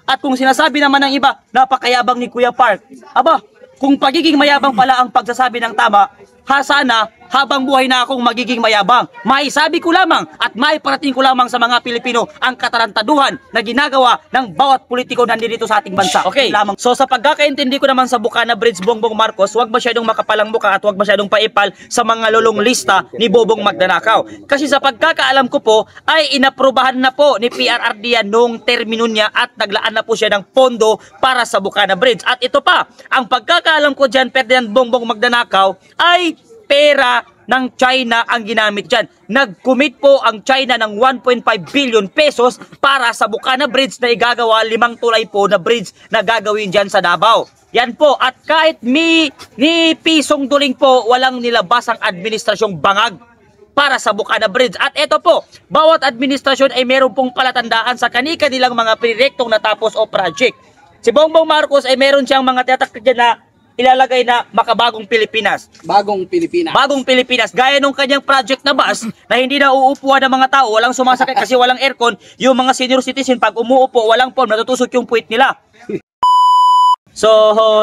At kung sinasabi naman ng iba, napakayabang ni Kuya Park. Aba, kung pagiging mayabang pala ang pagsasabi ng tama, sana habang buhay na akong magiging mayabang. Maisabi ko lamang at maiparating ko lamang sa mga Pilipino ang katarantaduhan na ginagawa ng bawat politiko nandito sa ating bansa. Okay, lamang. So sa pagkakaintindi ko naman sa Bukana Bridge, Bongbong Marcos, huwag masyadong makapalang muka at huwag masyadong paipal sa mga lulong lista ni Bobong Magnanakaw. Kasi sa pagkakaalam ko po, ay inaprubahan na po ni PRRD yan noong termino niya at naglaan na po siya ng pondo para sa Bukana Bridge. At ito pa, ang pagkakaalam ko dyan, Ferdinand Bongbong Magnanakaw, ay pera ng China ang ginamit dyan. Nag-commit po ang China ng 1.5 billion pesos para sa Bukana Bridge na igagawa 5 tulay po na bridge na gagawin dyan sa Davao. Yan po, at kahit ni pisong duling po, walang nilabas ang administrasyong bangag para sa Bukana Bridge. At ito po, bawat administrasyon ay meron pong palatandaan sa kani-kanilang mga proyektong natapos o project. Si Bongbong Marcos ay meron siyang mga tiyatak dyan na ilalagay na makabagong Pilipinas. Bagong Pilipinas. Bagong Pilipinas. Gaya nung kanyang project na bus na hindi na uupuan ng mga tao, walang sumasakay kasi walang aircon, yung mga senior citizen pag umuupo, walang form, natutusok yung puwit nila. So,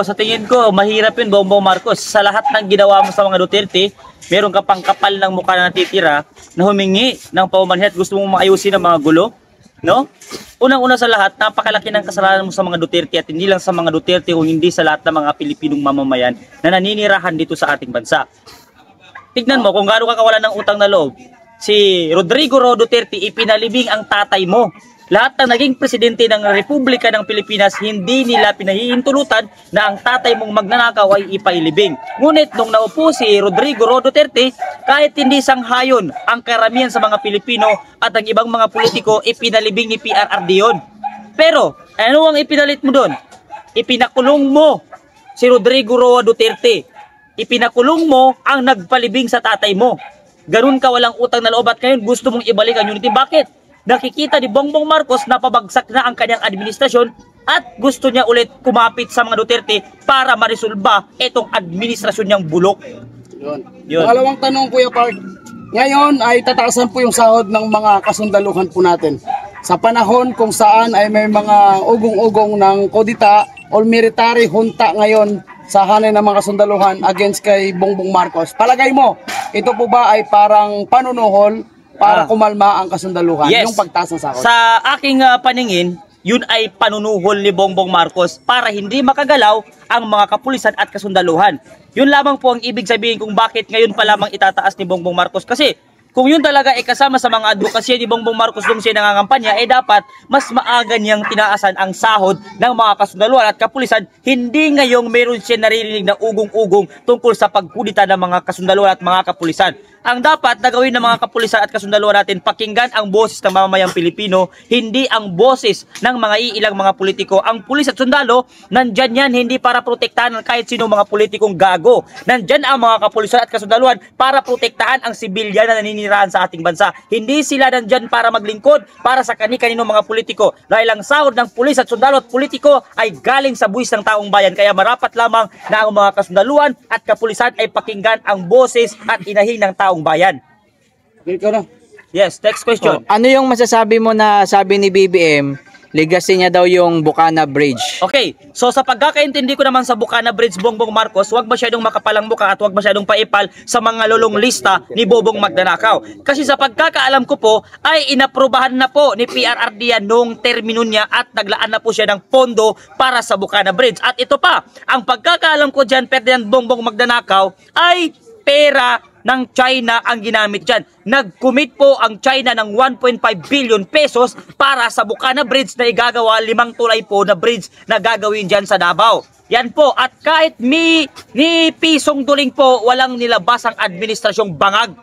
sa tingin ko, mahirap yun, Bongbong Marcos. Sa lahat ng ginawa mo sa mga Duterte, meron ka pang kapal ng mukha na natitira na humingi ng paumanhin at gusto mong maayusin ang mga gulo. No? Unang-una sa lahat, napakalaki ng kasalanan mo sa mga Duterte at hindi lang sa mga Duterte o hindi sa lahat ng mga Pilipinong mamamayan na naninirahan dito sa ating bansa. Tignan mo kung gaano ka kawalan ng utang na loob. Si Rodrigo Roa Duterte, ipinalibing ang tatay mo. Lahat ng naging presidente ng Republika ng Pilipinas, hindi nila pinahihintulutan na ang tatay mong magnanakaw ay ipailibing. Ngunit nung naupo si Rodrigo Roa Duterte, kahit hindi sanghayon ang karamihan sa mga Pilipino at ang ibang mga politiko, ipinalibing ni PRRD yun. Pero, ano ang ipinalit mo doon? Ipinakulong mo si Rodrigo Roa Duterte. Ipinakulong mo ang nagpalibing sa tatay mo. Ganun ka walang utang na loob at ngayon gusto mong ibalik ang unity. Bakit? Nakikita ni Bongbong Marcos na pabagsak na ang kanyang administrasyon at gusto niya ulit kumapit sa mga Duterte para maresolba itong administrasyon niyang bulok. Yun. Pangalawang tanong, Kuya Park. Ngayon ay tataasan po yung sahod ng mga kasundaluhan po natin. Sa panahon kung saan ay may mga ugong-ugong ng kodita o military junta ngayon sa hanay ng mga kasundaluhan against kay Bongbong Marcos. Palagay mo, ito po ba ay parang panunuhol para kumalma ang kasundaluhan, yes, yung pagtaas ng sahod? Sa aking paningin, yun ay panunuhol ni Bongbong Marcos para hindi makagalaw ang mga kapulisan at kasundaluhan. Yun lamang po ang ibig sabihin kung bakit ngayon pa lamang itataas ni Bongbong Marcos. Kasi kung yun talaga ay kasama sa mga advokasya ni Bongbong Marcos nung siya nangangampanya, eh dapat mas maaga niyang tinaasan ang sahod ng mga kasundaluhan at kapulisan, hindi ngayong meron siya naririnig na ugong-ugong tungkol sa pagkudita ng mga kasundaluhan at mga kapulisan. Ang dapat na gawin ng mga kapulisan at kasundaluhan natin, pakinggan ang boses ng mamamayang Pilipino, hindi ang boses ng mga iilang mga politiko. Ang pulis at sundalo, nandyan yan hindi para protektahan kahit sino mga politikong gago. Nandyan ang mga kapulisan at kasundaluhan para protektahan ang sibilyan na naninirahan sa ating bansa. Hindi sila nandyan para maglingkod para sa kani-kanino mga politiko. Dahil ang sahod ng pulis at sundalo at politiko ay galing sa buwis ng taong bayan. Kaya marapat lamang na ang mga kasundaluhan at kapulisan ay pakinggan ang boses at inahin ng taong bayan. Ikaw na. Yes, next question. Ano yung masasabi mo na sabi ni BBM, legacy niya daw yung Bukana Bridge? Okay, so sa pagkakaintindi ko naman sa Bukana Bridge, Bongbong Marcos, huwag masyadong makapalang muka at huwag masyadong paipal sa mga lulong lista ni Bobong Magnanakaw. Kasi sa pagkakaalam ko po, ay inaprubahan na po ni PRRD yan noong termino niya at naglaan na po siya ng pondo para sa Bukana Bridge. At ito pa, ang pagkakaalam ko dyan, Ferdinand Bongbong Magnanakaw, ay pera ng China ang ginamit dyan. Nag-commit po ang China ng 1.5 billion pesos para sa Bukana Bridge na igagawa 5 tulay po na bridge na gagawin dyan sa Davao. Yan po, at kahit ni pisong duling po, walang nilabas ang administrasyong bangag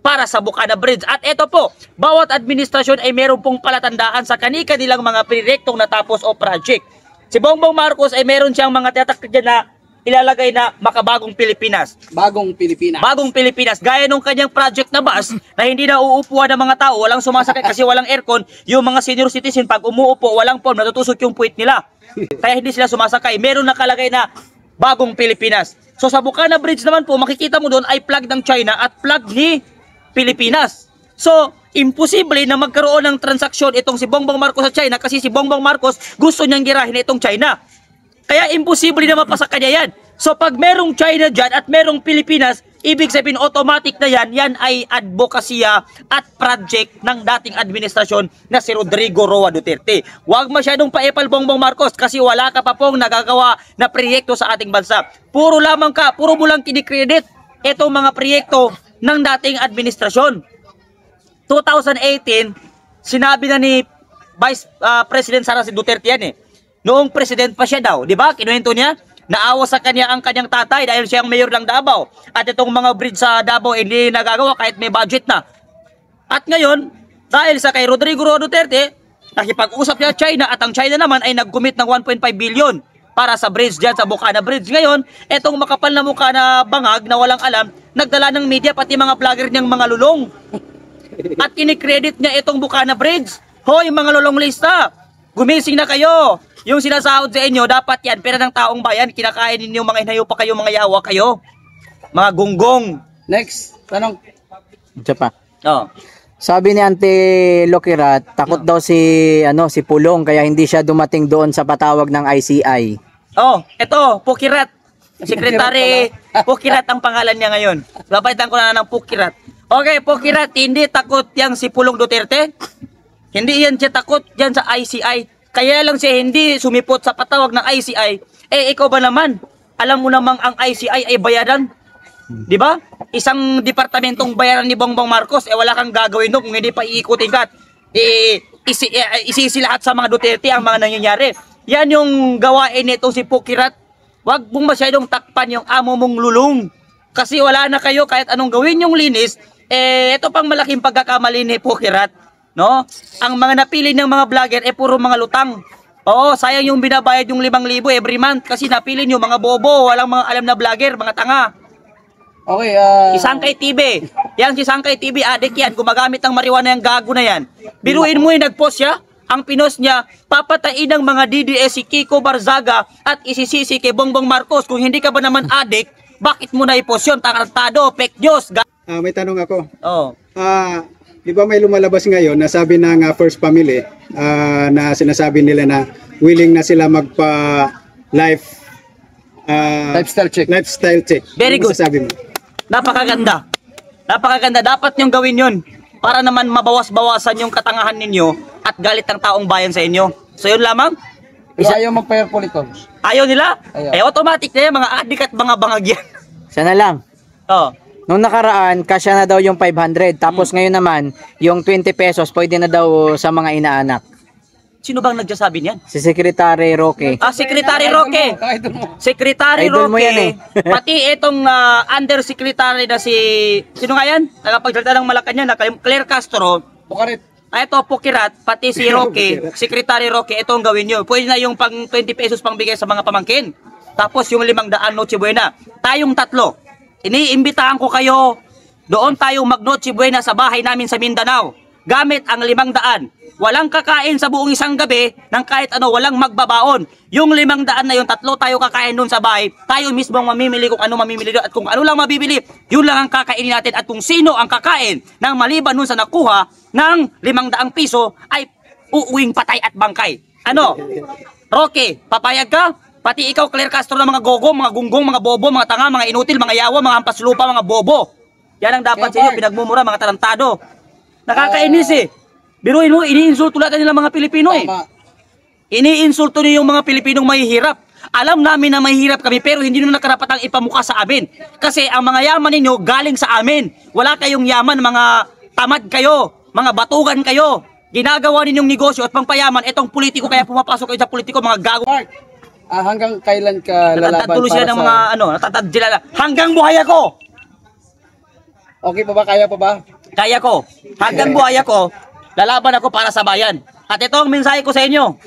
para sa Bukana Bridge. At ito po, bawat administrasyon ay meron pong palatandaan sa kani-kanilang mga proyektong natapos o project. Si Bongbong Marcos ay meron siyang mga tiyatak dyan na ilalagay na makabagong Pilipinas. Bagong Pilipinas. Bagong Pilipinas. Gaya nung kanyang project na bus na hindi na uupuan ng mga tao, walang sumasakay kasi walang aircon, yung mga senior citizen pag umuupo, walang form, natutusok yung puwit nila. Kaya hindi sila sumasakay. Meron nakalagay na bagong Pilipinas. So sa Bukana Bridge naman po, makikita mo doon ay flag ng China at flag ni Pilipinas. So, imposible na magkaroon ng transaksyon itong si Bongbong Marcos sa China kasi si Bongbong Marcos gusto niyang girahin itong China. Kaya imposible na mapasa kanya yan. So pag merong China dyan at merong Pilipinas, ibig sabihin automatic na yan ay advokasya at project ng dating administrasyon na si Rodrigo Roa Duterte. Huwag masyadong paepal Bongbong Marcos kasi wala ka pa pong nagagawa na proyekto sa ating bansa. Puro mo lang kinikredit itong mga proyekto ng dating administrasyon. 2018, sinabi na ni Vice President Sara si Duterte yan eh. Noong president pa siya daw, di ba? Kinuwento niya, naawa sa kanya ang kanyang tatay dahil siya ang mayor ng Davao. At itong mga bridge sa Davao hindi nagagawa kahit may budget na. At ngayon, dahil sa kay Rodrigo Roa Duterte, nakipag-usap niya China at ang China naman ay nag-commit ng 1.5 billion para sa bridge dyan sa Bukana Bridge. Ngayon, itong makapal na mukha na bangag na walang alam, nagdala ng media pati mga vlogger niyang mga lulong. At kinikredit niya itong Bukana Bridge. Hoy mga lulong lista, gumising na kayo. Yung sinasahod sa inyo, dapat yan, pera ng taong bayan, kinakain ninyo mga inayo pa kayo, mga yawa kayo. Mga gunggong. Next, tanong. Diyan pa. Oh. Sabi ni Auntie Lokirat, takot daw si Pulong kaya hindi siya dumating doon sa patawag ng ICI. Oh, eto, Pukirat. Secretary Pukirat ang pangalan niya ngayon. Babalitan ko na ng Pukirat. Okay, Pukirat, hindi takot yang si Pulong Duterte. Hindi yan siya takot dyan sa ICI. Kaya lang siya hindi sumipot sa patawag ng ICI. Eh, ikaw ba naman? Alam mo namang ang ICI ay bayaran. Di ba? Isang departamentong bayaran ni Bongbong Marcos, wala kang gagawin doon kung hindi pa iikutin ka. Isisi lahat sa mga Duterte ang mga nangyayari. Yan yung gawain nito si Pukirat. Huwag mong masyadong takpan yung amo mong lulong. Kasi wala na kayo kahit anong gawin yung linis. Ito pang malaking pagkakamali ni Pukirat. No? Ang mga napili ng mga vlogger puro mga lutang. Oo, sayang yung binabayad yung 5,000 every month kasi napili nyo mga bobo, walang mga alam na vlogger, mga tanga. Okay, Si Sangkay TV. Yan si Sangkay TV, adik yan, gumagamit ng marijuana yung gago na yan. Biruin mo yung nag-post siya, ang pinost niya, papatayin ng mga DDS si Kiko Barzaga at isisisi kay Bongbong Marcos. Kung hindi ka ba naman adik, bakit mo na i-post yun? Tarantado, fake news. May tanong ako. Oh. Di ba may lumalabas ngayon na sabi ng First Family na sinasabi nila na willing na sila lifestyle check. Lifestyle check. Very Ano good. masasabi mo? Napakaganda. Napakaganda. Dapat nyong gawin yun para naman mabawas-bawasan yung katangahan ninyo at galit ng taong bayan sa inyo. So yun lamang. Ayaw mag-pair politon. Ayaw nila? Ayaw. Automatic na yan, mga adik at mga bangag yan. Sana lang. Oh. Nung nakaraan, kasya na daw yung 500. Tapos ngayon naman, yung 20 pesos pwede na daw sa mga inaanak. Sino bang nagsasabi niyan? Si Secretary Roque. Secretary Roque. Secretary Idol mo Roque. yan eh. Pati itong undersecretary na sino nga yan? Tagapagsalita ng Malacanang na Claire Castro. Bukarit. Ito, Pukirat, pati si Roque, Secretary Roque, ito ang gawin nyo. Pwede na yung pang 20 pesos pang bigay sa mga pamangkin. Tapos yung 500 Noche Buena. Tayong tatlo, iniimbitahan ko kayo, doon tayo mag-Noche Buena sa bahay namin sa Mindanao. Gamit ang 500. Walang kakain sa buong isang gabi ng kahit ano, walang magbabaon. Yung 500 na yun, tatlo tayo kakain doon sa bahay. Tayo mismo mamimili kung ano mamimili doon. At kung ano lang mabibili, yun lang ang kakainin natin. At kung sino ang kakain ng maliban nun sa nakuha ng 500 piso, ay uuwing patay at bangkay. Ano? Roque, papayag ka? Pati ikaw, Claire Castro, ng mga gogo, mga gunggong, mga bobo, mga tanga, mga inutil, mga yawa, mga hampas lupa, mga bobo. Yan ang dapat sa inyo, pinagmumura, mga tarantado. Nakakainis eh. Biruin mo, iniinsulto natin nila mga Pilipino eh. Tama. Iniinsulto niyo yung mga Pilipinong mahihirap. Alam namin na mahihirap kami pero hindi nyo nakarapatang ipamukha sa amin. Kasi ang mga yaman ninyo galing sa amin. Wala kayong yaman, mga tamad kayo, mga batugan kayo. Ginagawa ninyong negosyo at pangpayaman, itong politiko kaya pumapasok kayo sa politiko, mga gago. Mark, hanggang kailan ka lalaban Natatad tuloy sila para ng sa... mga natatad sila na, hanggang buhay ako! Okay pa ba? Kaya pa ba? Kaya ko. Hanggang buhay ako, lalaban ako para sa bayan. At ito ang mensahe ko sa inyo,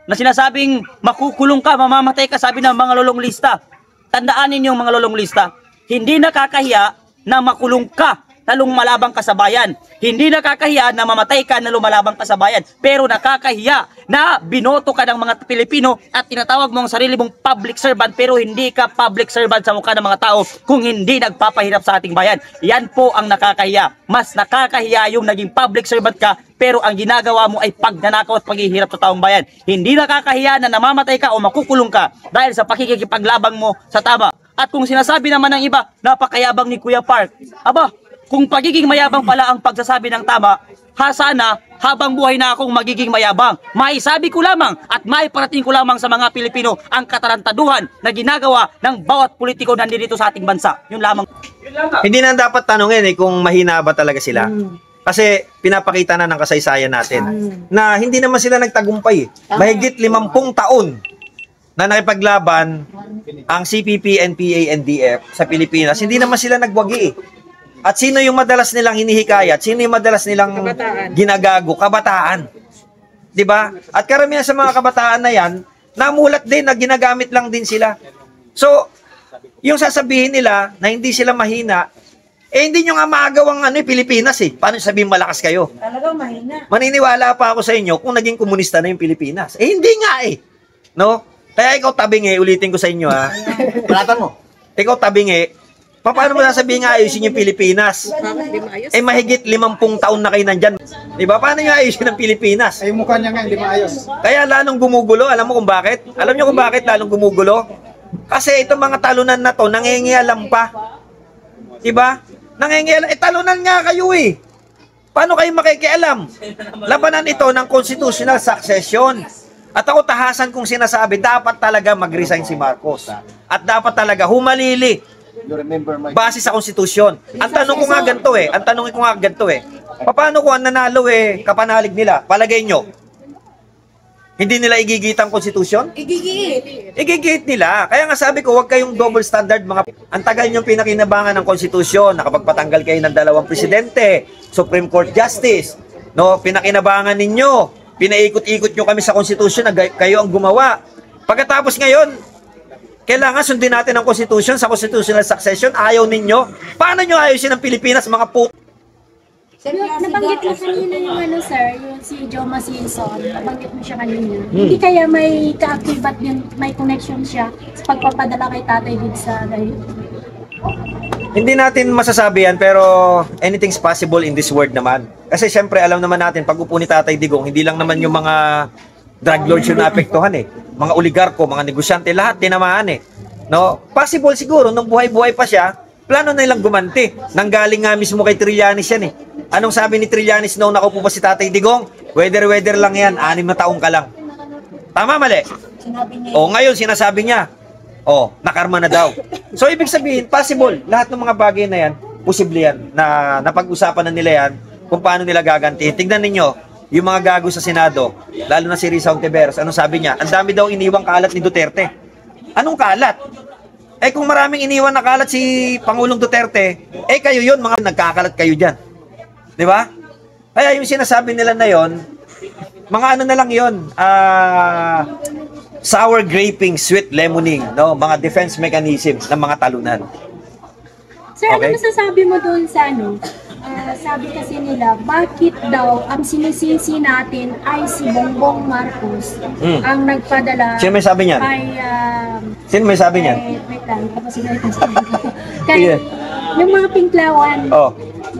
na sinasabing makukulong ka, mamamatay ka, sabi ng mga lolong lista. Tandaan ninyo mga lolong lista, hindi nakakahiya na makulong ka, na lumalabang ka sa bayan. Hindi nakakahiya na mamatay ka na lumalabang ka sa bayan, pero nakakahiya na binoto ka ng mga Pilipino at tinatawag mo ang sarili mong public servant, pero hindi ka public servant sa mukha ng mga tao kung hindi nagpapahirap sa ating bayan. Yan po ang nakakahiya. Mas nakakahiya yung naging public servant ka, pero ang ginagawa mo ay pagnanakaw at paghihirap sa taong bayan. Hindi nakakahiya na namamatay ka o makukulong ka dahil sa pakikipaglabang mo sa tama. At kung sinasabi naman ng iba, napakayabang ni Kuya Park. Aba, kung pagiging mayabang pala ang pagsasabi ng tama, sana habang buhay na akong magiging mayabang. Maisabi ko lamang at maiparating ko lamang sa mga Pilipino ang katarantaduhan na ginagawa ng bawat politiko nandito sa ating bansa. Yun lamang. Hindi na dapat tanungin kung mahina ba talaga sila. Kasi pinapakita na ng kasaysayan natin na hindi naman sila nagtagumpay. Mahigit 50 taon na nakipaglaban ang CPP, NPA, NDF sa Pilipinas. Hindi naman sila nagwagi. At sino yung madalas nilang hinihikayat? Sino yung madalas nilang ginagago? Kabataan. 'Di ba? At karamihan sa mga kabataan na 'yan, namulat din na ginagamit lang din sila. So, yung sasabihin nila na hindi sila mahina, hindi nyo nga maagawang Pilipinas eh. Paano sabihin malakas kayo? Talagang mahina. Maniniwala pa ako sa inyo kung naging komunista na yung Pilipinas. Hindi nga eh. No? Kaya ikaw tabingi, ulitin ko sa inyo ha. Palatan mo. Ikaw tabingi, paano mo sasabihin nga ayusin yung Pilipinas? Mahigit 50 taon na kayo nandyan. Diba? Paano nyo ayusin ang Pilipinas? Ay, mukha niya nga, hindi maayos. Kaya lalong gumugulo. Alam mo kung bakit? Alam nyo kung bakit lalong gumugulo? Kasi itong mga talunan na to, nangingialam pa. Diba? Nangingialam. Talunan nga kayo eh. Paano kayo makikialam? Labanan ito ng constitutional succession. At ako tahasan kong sinasabi, dapat talaga mag-resign si Marcos. At dapat talaga humalili base sa konstitusyon. Ang tanong ko nga ganito eh. Ang tanong ko nga ganito eh. Paano kung ang nanalo kapanalig nila? Palagay nyo. Hindi nila igigit ang konstitusyon? Igigit. Igigit nila. Kaya nga sabi ko, huwag kayong double standard mga... Ang tagal niyong pinakinabangan ng konstitusyon. Nakapagpatanggal kayo ng 2 presidente. Supreme Court Justice. No, pinakinabangan ninyo. Pinaikot-ikot nyo kami sa konstitusyon na kayo ang gumawa. Pagkatapos ngayon, kailangan sundin natin ang konstitusyon sa constitutional succession. Ayaw ninyo. Paano nyo ayusin ang Pilipinas, mga puto? Nabanggit mo kanina yung sir, yung si Joma Simpson, nabanggit mo siya kanina. Hindi kaya may ka-activate din, may connection siya sa pagpapadala kay Tatay Dig sa dahil? Hindi natin masasabi yan, pero anything's possible in this world naman. Kasi syempre, alam naman natin, pag upo ni Tatay Digong, hindi lang naman yung mga drug lords yung naapektuhan eh. Mga oligarko, mga negosyante, lahat tinamaan eh. No? Possible siguro, nung buhay-buhay pa siya, plano na nilang gumanti. Nanggaling nga mismo kay Trillanes yan eh. Anong sabi ni Trillanes noong nakaupo pa si Tatay Digong? Weather lang yan, 6 na taong ka lang. Tama, mali? O ngayon, sinasabi niya, nakarma na daw. So, ibig sabihin, possible. Lahat ng mga bagay na yan, posible yan, na napag-usapan na nila yan, kung paano nila gaganti. Tignan ninyo, yung mga gago sa Senado, lalo na si Risa Ontiveros, anong sabi niya? Ang dami daw iniwang kalat ni Duterte. Anong kalat? Kung maraming iniwan na kalat si Pangulong Duterte, kayo yun, mga nagkakalat kayo dyan. Di ba? Kaya yung sinasabi nila na yon, mga ano na lang yun, sour graping, sweet lemoning, no? Mga defense mechanism ng mga talunan. Sir, ano masasabi mo doon sa sabi kasi nila, bakit daw ang sinisisi natin ay si Bongbong Marcos ang nagpadala Sino may sabi niyan? Sino may sabi niyan? Wait lang, tapos kaya yung mga pinklawan,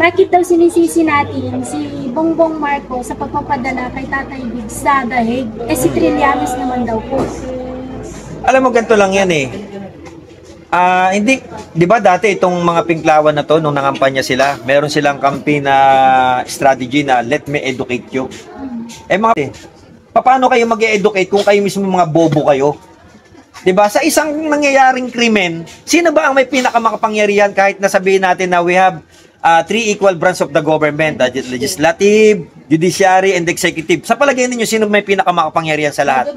bakit daw sinisisi natin si Bongbong Marcos sa pagpapadala kay Tatay Dig sa dahig? Si Trillanes naman daw po. Alam mo, ganito lang yan eh. Hindi, di ba dati itong mga pinklawan na to, nung nangampanya sila, meron silang campaign na strategy na let me educate you. Paano kayo mag-educate kung kayo mismo mga bobo kayo? Di ba? Sa isang nangyayaring krimen, sino ba ang may pinakamakapangyarihan kahit nasabihin natin na we have 3 equal branch of the government, the legislative, judiciary, and executive. Sa palagay ninyo, sino may pinakamakapangyarihan sa lahat?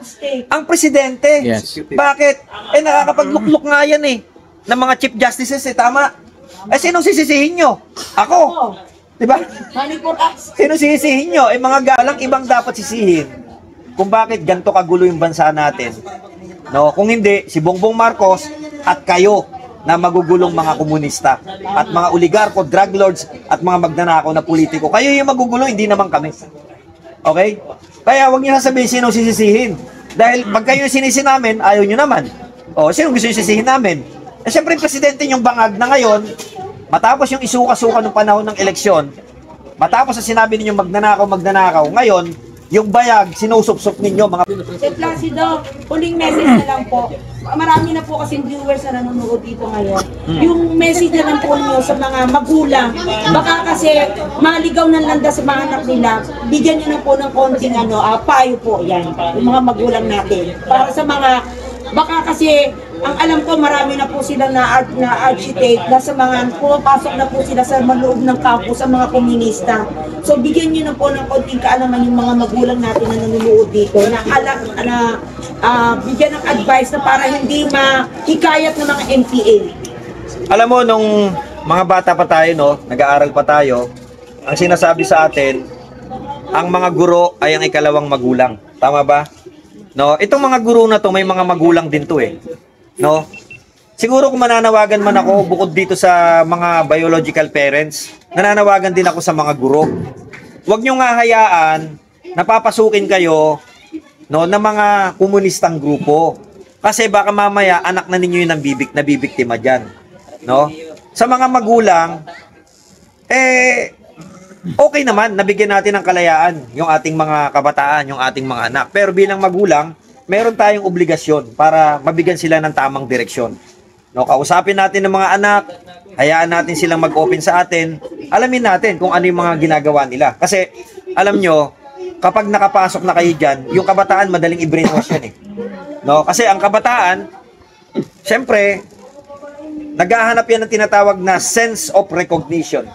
Ang presidente. Yes. Bakit? Nakakapaglukluk nga yan eh. Ng mga chief justices tama. Sinong sisisihin nyo? Ako. Diba? Sino sisisihin nyo? Mga galang ibang dapat sisihin. Kung bakit ganito kagulo yung bansa natin. No? Kung hindi, si Bongbong Marcos at kayo. na magugulong mga komunista at mga oligarko, drug lords at mga magnanakaw na politiko. Kayo yung magugulo, hindi naman kami. Okay? Kaya wag niyo sasabihin sino sisisihin. Dahil pag kayo sinisi namin, ayaw niyo naman. O, sino gusto yung sisihin namin? Eh, siyempre, presidente yung bangag na ngayon, matapos yung isuka-suka ng panahon ng eleksyon, matapos na sinabi ninyo magnanakaw, ngayon, yung bayag, sinusupsup ninyo, mga... Sir Placido, huling message na lang po. Marami na po kasing viewers na nanonood dito ngayon. Yung message na lang po nyo sa mga magulang, baka kasi maligaw ng landas sa mga anak nila, bigyan nyo na po ng konting payo po yan, yung mga magulang natin. Para sa mga, baka kasi, ang alam ko marami na po sila na agitate na sa mga, pumapasok na po sila sa loob ng campus sa mga komunista. So bigyan nyo na po ng konting kaalaman yung mga magulang natin na nanonood dito na bigyan ng advice na para hindi mahikayat ng mga MPA. Alam mo, nung mga bata pa tayo, no, nag-aaral pa tayo, ang sinasabi sa atin, ang mga guro ay ang ikalawang magulang. Tama ba? No, itong mga guro na to, may mga magulang din to eh. No? Siguro kung mananawagan man ako bukod dito sa mga biological parents, nananawagan din ako sa mga guro. Huwag niyo nga hayaan na papasukin kayo, no, ng mga komunistang grupo. Kasi baka mamaya anak na ninyo yung nabibiktima diyan, no? Sa mga magulang, okay naman, nabigyan natin ng kalayaan yung ating mga kabataan, yung ating mga anak. Pero bilang magulang, meron tayong obligasyon para mabigyan sila ng tamang direksyon. No, kausapin natin ng mga anak, hayaan natin silang mag-open sa atin, alamin natin kung ano yung mga ginagawa nila. Kasi, alam nyo, kapag nakapasok na kayo dyan, yung kabataan madaling i-brainwash yan eh. No, kasi ang kabataan, syempre, naghahanap yan ng tinatawag na sense of recognition.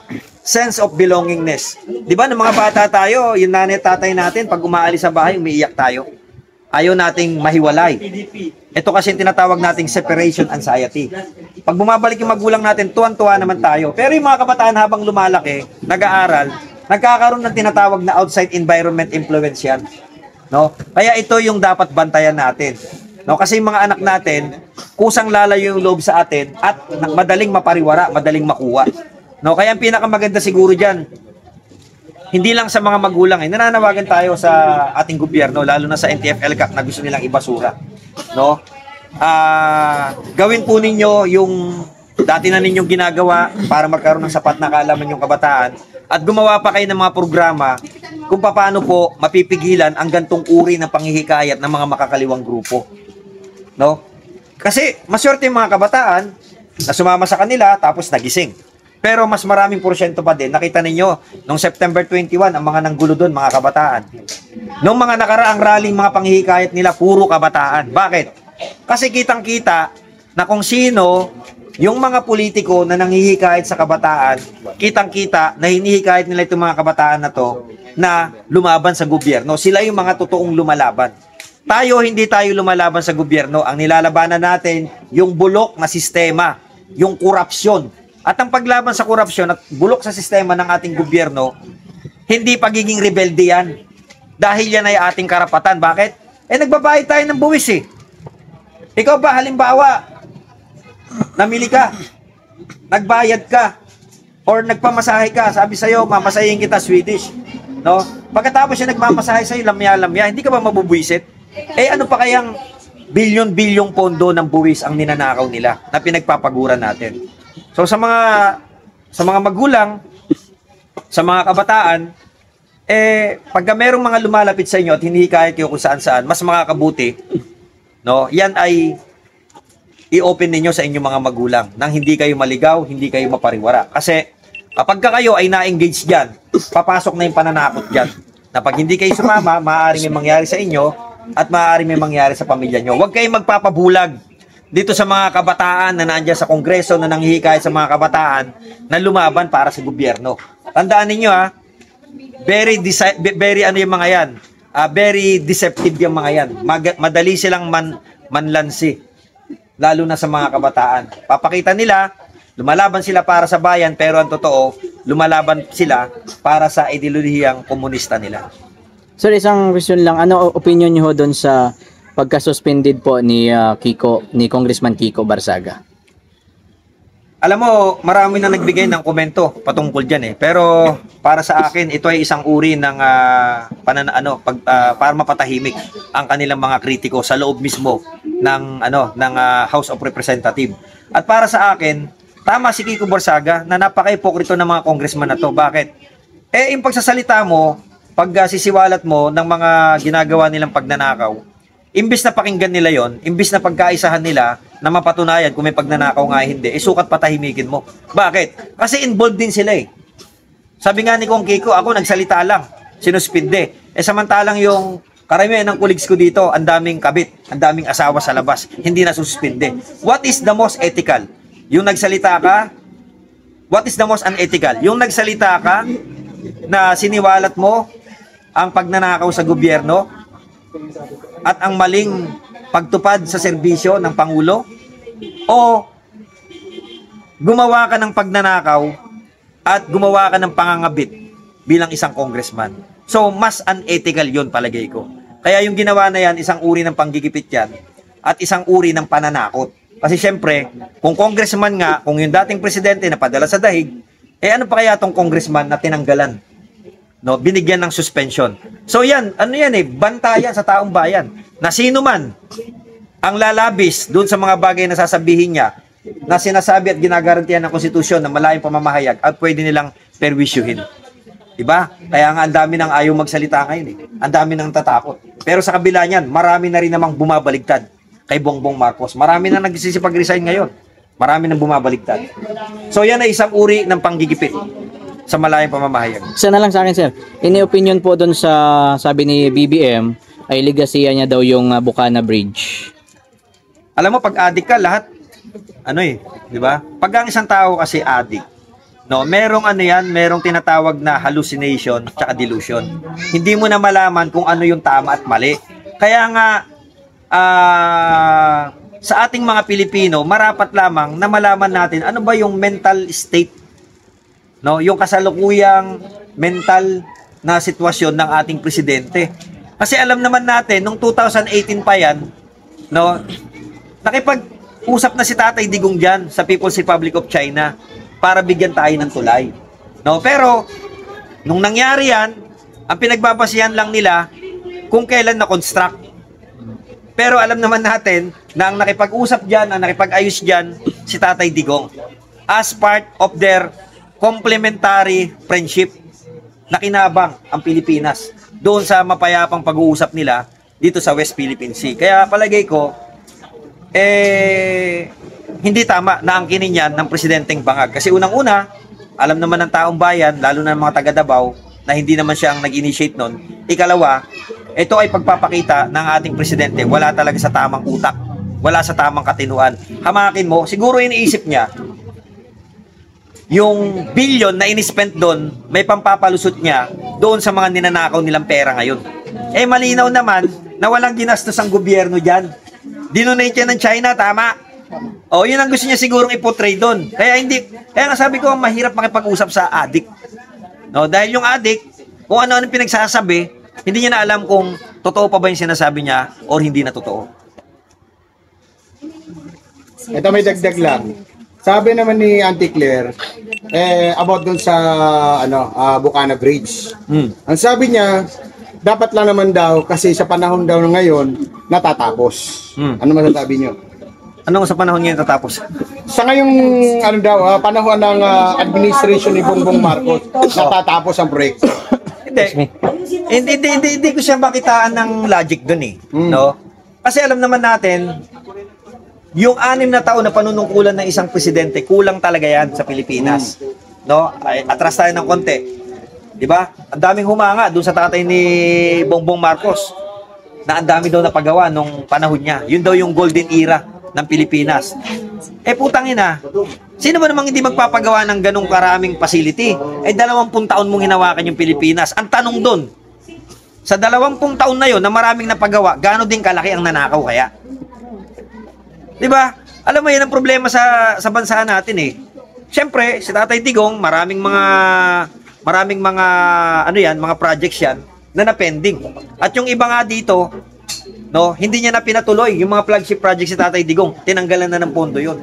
Sense of belongingness. Di ba, ng mga bata tayo, yung nanay tatay natin, pag umaalis sa bahay, umiiyak tayo. Ayaw nating mahiwalay. Ito kasi yung tinatawag nating separation anxiety. Pag bumabalik yung magulang natin, tuwan-tuwa naman tayo. Pero yung mga kabataan habang lumalaki, nag-aaral, nagkakaroon ng tinatawag na outside environment influence yan. No? Kaya ito yung dapat bantayan natin. No? Kasi yung mga anak natin, kusang lalayo yung loob sa atin at madaling mapariwara, madaling makuha. No? Kaya ang pinakamaganda siguro dyan, hindi lang sa mga magulang, nananawagan tayo sa ating gobyerno, lalo na sa NTF-ELCAC na gusto nilang ibasura. No? Gawin po ninyo yung dati na ninyong ginagawa para magkaroon ng sapat na kaalaman yung kabataan at gumawa pa kayo ng mga programa kung paano po mapipigilan ang gantong uri ng panghihikayat ng mga makakaliwang grupo. No? Kasi maswerte yung mga kabataan na sumama sa kanila tapos nagising. Pero mas maraming porsyento pa din. Nakita ninyo, noong September 21, ang mga nanggulo doon, mga kabataan. Noong mga nakaraang rallying mga panghihikayat nila, puro kabataan. Bakit? Kasi kitang-kita na kung sino yung mga politiko na nanghihikayat sa kabataan, kitang-kita na hinihikayat nila itong mga kabataan na to na lumaban sa gobyerno. Sila yung mga totoong lumalaban. Tayo, hindi tayo lumalaban sa gobyerno. Ang nilalabanan natin, yung bulok na sistema, yung korupsyon. At ang paglaban sa korupsyon at bulok sa sistema ng ating gobyerno, hindi pagiging rebelde yan. Dahil yan ay ating karapatan. Bakit? Nagbabayad tayo ng buwis eh. Ikaw ba, halimbawa, namili ka, nagbayad ka, or nagpamasahe ka, sabi sa'yo, mamasahin kita Swedish. No? Pagkatapos siya nagmamasahe sa'yo, lamya-lamya, hindi ka ba mabubwisit? Ano pa kayang bilyon-bilyong pondo ng buwis ang ninanakaw nila na pinagpapaguran natin? So sa mga magulang, sa mga kabataan, pagka merong mga lumalapit sa inyo at hinihikayat kayo kung saan-saan, mas makakabuti, no? Yan ay i-open ninyo sa inyong mga magulang nang hindi kayo maligaw, hindi kayo mapariwara. Kasi kapag kayo ay na-engage diyan, papasok na yung pananakot diyan. Na pag hindi kayo sumama, maaaring may mangyari sa inyo at maaaring may mangyari sa pamilya nyo. Huwag kayong magpapabulag dito sa mga kabataan na nandiyan sa Kongreso na nanghihikayat sa mga kabataan na lumaban para sa gobyerno. Tandaan ninyo very yung mga yan. Very deceptive yung mga yan. Madali silang manlansi, lalo na sa mga kabataan. Papakita nila, lumalaban sila para sa bayan, pero ang totoo, lumalaban sila para sa ideolohiyang komunista nila. Sir, isang question lang. Ano opinion niyo doon sa pagka-suspended po ni Congressman Kiko Barsaga? Alam mo, marami na nagbigay ng komento patungkol diyan eh. Pero para sa akin, ito ay isang uri ng para mapatahimik ang kanilang mga kritiko sa loob mismo ng House of Representatives. At para sa akin, tama si Kiko Barsaga na napaka-hipokrito ng mga congressman na to. Bakit? Yung pagsasalita mo, pag sisiwalat mo ng mga ginagawa nilang pagnanakaw, imbis na pakinggan nila yon, imbis na pagkaisahan nila na mapatunayan kung may pagnanakaw nga hindi, sukat patahimikin mo. Bakit? Kasi involved din sila eh. Sabi nga ni Kong Kiko, ako nagsalita lang, sinuspinde. Samantalang yung karamihan ng colleagues ko dito, ang daming kabit, ang daming asawa sa labas, hindi na suspinde. What is the most ethical? Yung nagsalita ka, what is the most unethical? Yung nagsalita ka na siniwalat mo ang pagnanakaw sa gobyerno at ang maling pagtupad sa serbisyo ng Pangulo, o gumawa ka ng pagnanakaw at gumawa ka ng pangangabit bilang isang congressman. So, mas unethical yun palagay ko. Kaya yung ginawa na yan, isang uri ng panggigipit yan at isang uri ng pananakot. Kasi syempre, kung congressman nga, kung yung dating presidente na padala sa dahig, ano pa kaya tong congressman na tinanggalan? No, binigyan ng suspension. So yan, bantayan sa taong bayan na sino man ang lalabis doon sa mga bagay na sasabihin niya na sinasabi at ginagarantiyan ng konstitusyon na malayong pamamahayag at pwede nilang perwisyuhin. Diba? Kaya nga ang dami nang ayaw magsalita ngayon eh. Ang dami nang tatakot. Pero sa kabila niyan, marami na rin namang bumabaligtad kay Bongbong Marcos. Marami na nagsisipag-resign ngayon. Marami nang bumabaligtad. So yan ay isang uri ng panggigipit sa malayong pamamahayag. Isa na lang sa akin, sir. Ini-opinion po doon sa sabi ni BBM ay legacy niya daw yung Bukana Bridge. Alam mo, pag addict ka, lahat, di ba? Pag ang isang tao kasi addict, no, merong tinatawag na hallucination at delusion. Hindi mo na malaman kung ano yung tama at mali. Kaya nga, sa ating mga Pilipino, marapat lamang na malaman natin ano ba yung mental state, no, yung kasalukuyang mental na sitwasyon ng ating presidente. Kasi alam naman natin, nung 2018 pa yan, no, nakipag-usap na si Tatay Digong dyan sa People's Republic of China para bigyan tayo ng tulay. No, pero, nung nangyari yan, ang pinagbabasihan lang nila kung kailan na-construct. Pero alam naman natin na ang nakipag-usap dyan, ang nakipag-ayos dyan, si Tatay Digong as part of their complementary friendship na kinabang ang Pilipinas doon sa mapayapang pag-uusap nila dito sa West Philippine Sea. Kaya palagay ko, hindi tama na angkinin yan ng presidenteng bangag. Kasi unang-una, alam naman ng taong bayan, lalo na ng mga taga Davao, na hindi naman siya ang nag-initiate nun. Ikalawa, ito ay pagpapakita ng ating presidente, wala talaga sa tamang utak, wala sa tamang katinuan. Hamakin mo, siguro iniisip niya, yung billion na inispent doon, may pampapalusot niya doon sa mga ninanakaw nilang pera ngayon. Malinaw naman na walang ginastos ang gobyerno dyan. Dinonate yan ng China, tama? Yun ang gusto niya sigurong ipotrade doon. Kaya nga sabi ko, mahirap makipag-usap sa addict. No, dahil yung addict, kung ano-ano pinagsasabi, hindi niya na alam kung totoo pa ba yung sinasabi niya or hindi na totoo. Ito may dagdag lang. Sabi naman ni Auntie Claire, about dun sa Bukana Bridge. Ang sabi niya, dapat lang naman daw kasi sa panahon daw na ngayon, natatapos. Ano masasabi niyo? Anong sa panahon ngayon tatapos? Sa ngayong panahon ng administration ni Bongbong Marcos, natatapos ang proyekto. Hindi ko siya makitaan ng logic dun eh. No? Kasi alam naman natin, yung 6 na taon na panunungkulan ng isang presidente, kulang talaga yan sa Pilipinas. No? Atras tayo ng konti. Di ba? Ang daming humanga doon sa tatay ni Bongbong Marcos na ang dami daw napagawa nung panahon niya. Yun daw yung golden era ng Pilipinas. Putang ina. Sino ba namang hindi magpapagawa ng ganong karaming facility? 20 taon mong hinawakan yung Pilipinas. Ang tanong doon, sa 20 taon na yon na maraming napagawa, gaano din kalaki ang nanakaw kaya? Diba? Alam mo, yan ang problema sa bansa natin eh. Siyempre, si Tatay Digong, maraming mga projects yan na napending. At yung iba nga dito, no, hindi niya na pinatuloy yung mga flagship projects si Tatay Digong. Tinanggalan na ng pondo yun.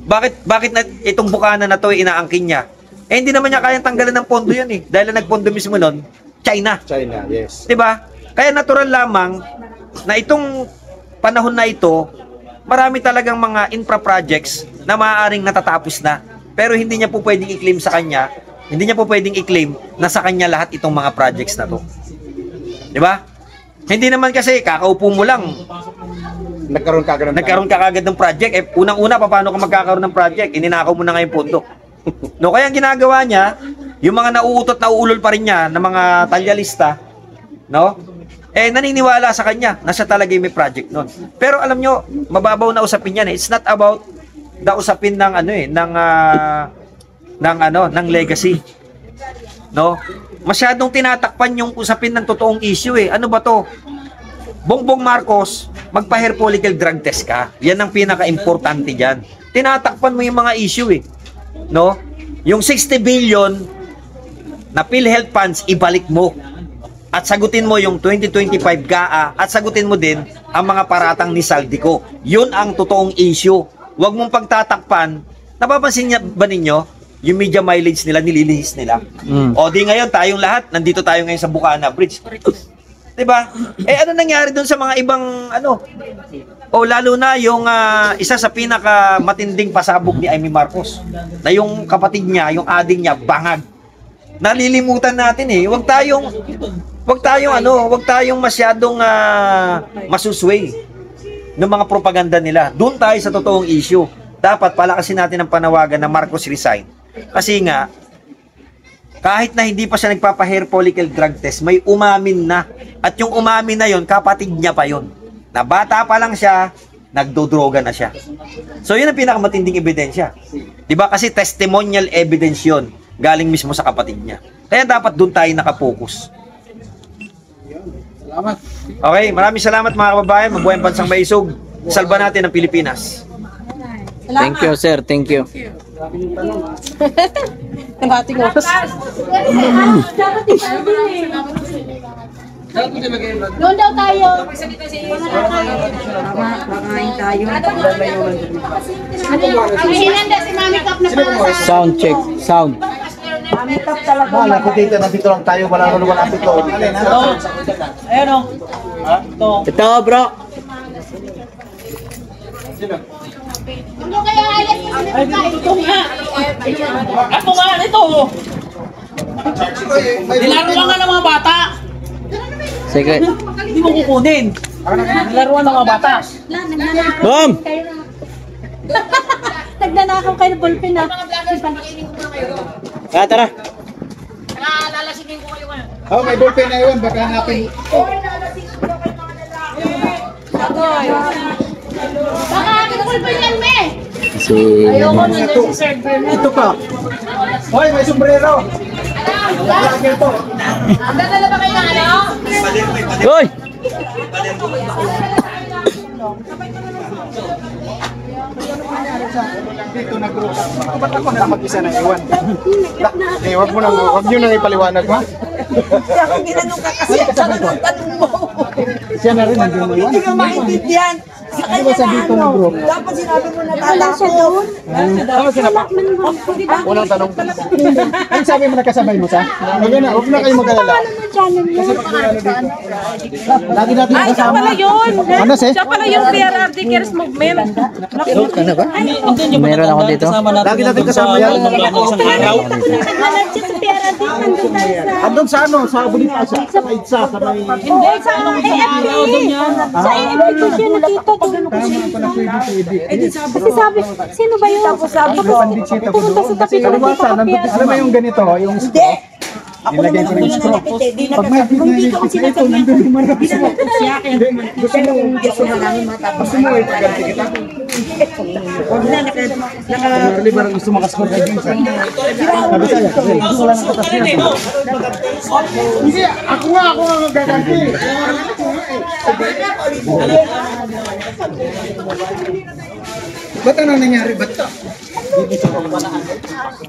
Bakit na itong bukana na to inaangkin niya? Eh hindi naman niya kayang tanggalan ng pondo 'yun eh. Dahil ang nagpondo mismo noon, China. China, yes. 'Di ba? Kaya natural lamang na itong panahon na ito, marami talagang mga infra projects na maaaring natatapos na. Pero hindi niya po pwedeng i-claim sa kanya, hindi niya po pwedeng i-claim na sa kanya lahat itong mga projects na to. 'Di ba? Hindi naman kasi kakaupo mo lang, Nagkaroon ka agad ng project. Eh, unang-una, paano ka magkakaroon ng project? Ininakaw mo na nga yung pondo. No, kaya ang ginagawa niya, yung mga nauutot na uulol pa rin niya, ng mga talyalista, no? Eh, naniniwala sa kanya na siya talaga yung may project nun. Pero alam nyo, mababaw na usapin yan eh. It's not about the usapin ng ng legacy. No? Masyadong tinatakpan yung usapin ng totoong issue eh. Ano ba to? Bongbong Marcos, magpa-hair follicle drug test ka. Yan ang pinaka-importante diyan. Tinatakpan mo yung mga issue eh. No? Yung 60 billion na PhilHealth funds ibalik mo. At sagutin mo yung 2025 GAA at sagutin mo din ang mga paratang ni Saldico. Yun ang totoong issue. Huwag mong pagtatakpan. Napapansin niya ba ninyo yung media mileage nila, nililihis nila? O di ngayon tayong lahat, nandito tayo ngayon sa Bukana Bridge. Diba? Eh ano nangyari doon sa mga ibang o lalo na yung isa sa pinaka matinding pasabog ni Amy Marcos na yung kapatid niya, yung ading niya, bangag. Nalilimutan natin eh. Huwag tayong masyadong masusway ng mga propaganda nila. Doon tayo sa totoong issue. Dapat palakasin natin ang panawagan na Marcos resign. Kasi nga kahit na hindi pa siya nagpapa-hair follicle drug test, may umamin na. At yung umamin na yon, kapatid niya pa yon. Na bata pa lang siya, nagdodroga na siya. So yun ang pinakamatinding ebidensya. Diba? Kasi testimonial evidence yun. Galing mismo sa kapatid niya. Kaya dapat doon tayo nakapokus. Salamat. Okay, maraming salamat mga kababayan. Mabuhay ang bansang maisog. Salba natin ang Pilipinas. Thank you, sir. Thank you. Kalating oras. Doon daw tayo. Kakain tayo. May hinanda si Mami Kap na para sa... Sound check. Sound. Mami Kap talaga. Wala ko dito, nandito lang tayo, wala dito. Ayan o. Ito, bro. Ano kaya alas mo sinipagkain? Ito nga. Ako nga ito. Nilaruan nga ng mga bata. Sige. Hindi mo kukunin. Nilaruan ng mga bata. Boom! Nagnanakaw kayo ng ballpen na. Tara. Oh, may ballpen na yun, baka hanapin. Baka aking ballpen yan, me! Ayoko na si Sir Bernard. Ito pa. Hoy, may sombrero. Magdadala ba kayo ng ano? Hoy! Dito nag-uusap. Ba't ako na mag-isa na iwan? Wag nyo nang ipaliwanag mo. Kaya kung ginanong ka kasi, saka nung tanong mo. Siya na rin, nandun mo iwan. Hindi ka maintindihan. Sa kanya na ano. Dapat sinabi mo na tatapos. Unang tanong. Ang sabi mo nakasabay mo sa? Huwag na kayo mag-alala. Lagi natin Ay, siya kasama. pala yun. Ano, Seth? Siya pala yung PRRD Cares Movement. Meron ako dito. Lagi natin kasama yan. Isang araw. Andun sa ano? Sa Bonifacio. Sa Maitsa. Sa may... Hindi, sa anong isang araw doon yan. Sa invitation nakita doon. Kasi sabi, sino ba yun? Tapos sabi ko, pumunta sa tabi ko. Alam mo yung ganito? Yung Hindi. Ako naman ang pinanapit eh. Di nagkakaroon. Kung dito kasi nandun yung mga pinanapit siya. Kaya gusto mo yung gusto na namin matapos. Gusto mo yung paganti kita? Huwag na, Parang gusto makascore ka din. Sabi sa'yo, gusto lang ang katas niya. Hindi, ako nga magaganti. Ba't ano nangyari? Ba't ito?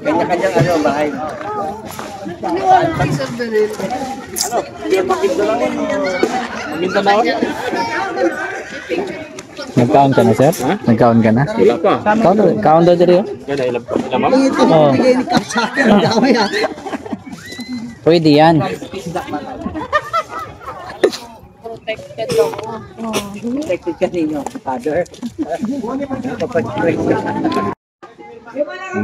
Kanya-kanyang ano, bahay. Mindanao? Nag-count ka na, sir? Nag-count ka na? Wala pa. Count daw diri. Gana, ilang pa. Ilang ma'am? Oh. Pwede yan.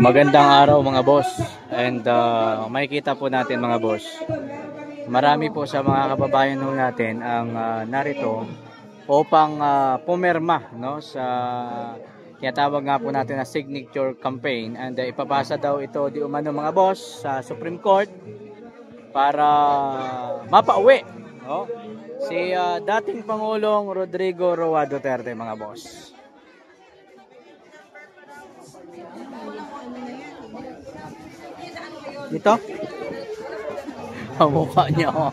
Magandang araw mga boss. And makikita po natin mga boss. Marami po sa mga kababayan natin ang narito upang pumirma, no, sa tinatawag nga po natin na signature campaign, and ipapasa daw ito di umano mga boss sa Supreme Court para mapauwi, no, si dating Pangulong Rodrigo Roa Duterte mga boss. Dito? Ang mukha niya, oh.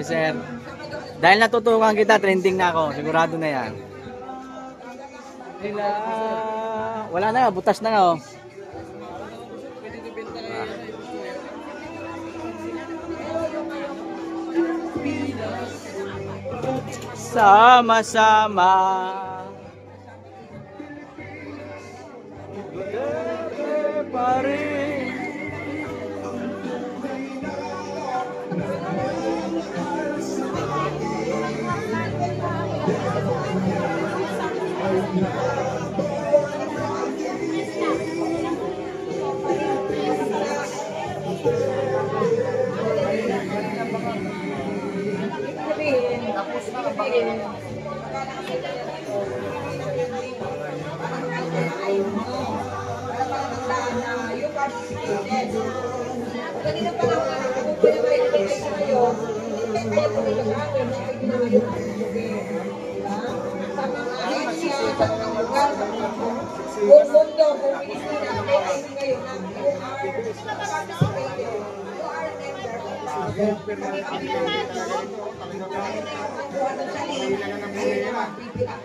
Sir, dahil natutukan kita, trending na ako. Sigurado na yan. Wala na, butas na nga, oh. Sama-sama pa rin.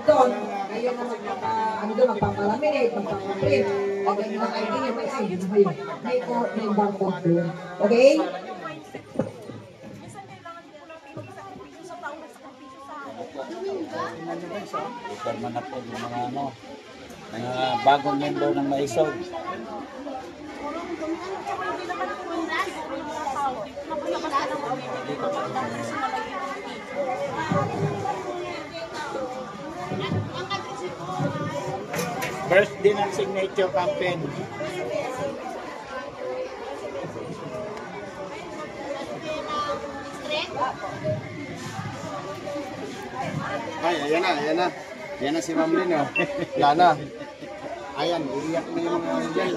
Doon, kayo na magpapalaminate, magpapaprint. Okay, mga kaibigan, may ID na kayo. May barcode doon. Okay? Forma na po yung mga mga bagong member ng Maisog. First din ang signature campaign. Ay, ayan na, ayan na. Ayan na si Ma'am Lynn, oh. Wala na. Ayan, iiyak na yung mga yan.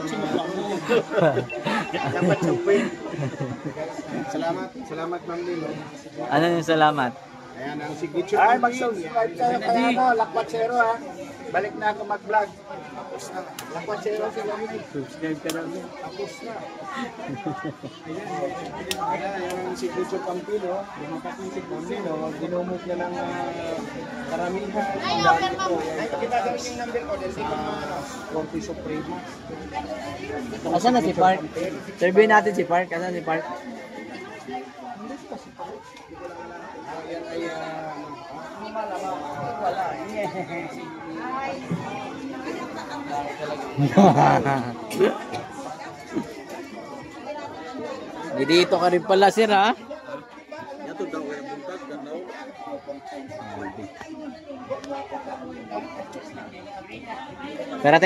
Dapat supin. Salamat Ma'am Lynn, oh. Ano yung salamat? Ayan ang signature. Ay, mag-subscribe kayo kaya ano, Lakwatsero, ha. Balik na ako mag-vlog. Tapos na. Lakwatsero sila Lynn. Subscribe ka namin. Tapos na. Ayan, yung signature campaign, oh. Yung makapisip Ma'am Lynn, oh. Ginumok na ng karamihan. Ay, kita kami yung number ko. Korte Suprema. Asan na si Park? Survey natin si Park. Asan si Park? Ayan ay Dito ka rin pala, sir, ha? Pero